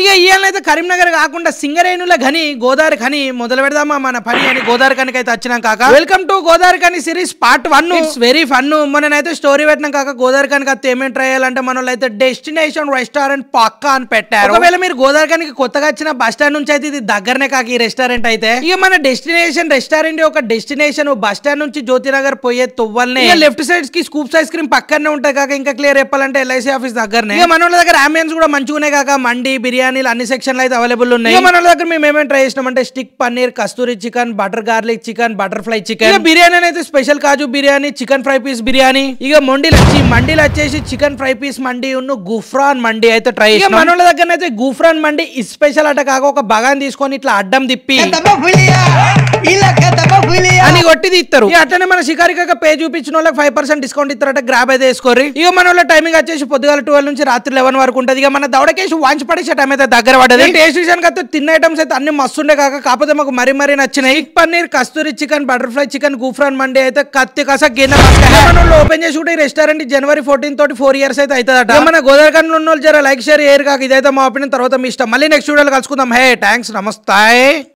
ఇక ఇయాలైతే కరీంనగర్ కాకుండా సింగరేణుల గని గోదావరి ఖని మొదలు పెడదామా మన పని అని గోదావరి ఖనికి అయితే వచ్చినాం కాక. Welcome to Godavari Khani series part 1. It's very fun. మననైతే స్టోరీ పెట్టినాం కాక గోదావరి ఖనికి అయితే ఏమేమి ట్రై చేయాలంటే మన అయితే డెస్టినేషన్ రెస్టారెంట్ పక్కా అని పెట్టారు. ఒకవేళ మీరు గోదావరి ఖనికి కొత్తగా వచ్చిన బస్ స్టాండ్ నుంచి అయితే ఇది దగ్గరనే కాక ఈ రెస్టారెంట్ అయితే. ఇక మన డెస్టినేషన్ రెస్టారెంట్ ఒక డెస్టినేషన్ బస్ స్టాండ్ నుంచి జ్యోతినగర్ పోయే తువ్వల్ని లెఫ్ట్ సైడ్ కి స్కూప్స్ ఐస్ క్రీమ్ పక్కనే ఉంటాయి కాక. ఇంకా క్లియర్ చెప్పాలంటే ఎల్ఐసి ఆఫీస్ దగ్గరనే. ఇక మన దగ్గర అంబియన్స్ కూడా మంచిగానే కాక. మండి బిర్యానీలు అన్ని సెక్షన్లు అయితే అవైలబుల్ ఉన్నాయి. మన దగ్గర మేము ఏమేమి ట్రై చేసినామంటే stick paneer, Kasturi chicken, butter garlic chicken, butterfly chicken. Biryani అయితే special kaju biryani, chicken fry piece biryani. ఇక మండీలు వచ్చేసి చికెన్ ఫ్రై పీస్ మండి ఉన్న గుఫ్రాన్ మండి అయితే ట్రై చేసినాం. మన దగ్గర అయితే గుఫ్రాన్ మండి స్పెషల్ అట కాక. ఒక బగాన్ తీసుకొని ఇట్లా అడ్డం తిప్పి అని కొట్టి తీస్తారు. అట్లనే మన షికారిక పే చూపించిన వాళ్ళకి 5% డిస్కౌంట్ ఇస్తారట. గ్రాబ్ అయితే వేసుకోరు. ఇక మన వాళ్ళ టైమింగ్ వచ్చేసి పొద్దుగాల 12 నుంచి రాత్రి 11 వరకు ఉంటుంది. ఇక మన దౌడకేసి వాంచి పడేసే టైం అయితే దగ్గర పడదు. టేస్ట్ విషయానికి అయితే తిన్న ఐటమ్స్ అయితే అన్ని మస్తుండే కాక. కాకపోతే మాకు మరీ నచ్చినాయి. Paneer, Kasturi chicken, butterfly chicken, Gufran మండి అయితే కత్తి కస గిన్నె ఓపెన్ చేసి కూడా ఈ రెస్టారెంట్ జనవరి 14 తోటి 4 years అయితే అవుతుందట. మన గోదావరి ఖని ఉన్న వాళ్ళు జర లైక్ షేర్ చేయరు కాక. ఇదైతే మా ఒపీనియన్. తర్వాత మీ ఇష్టం. మళ్ళీ నెక్స్ట్ వీడియోలో కలుసుకుందాం. హే థ్యాంక్స్, నమస్తే.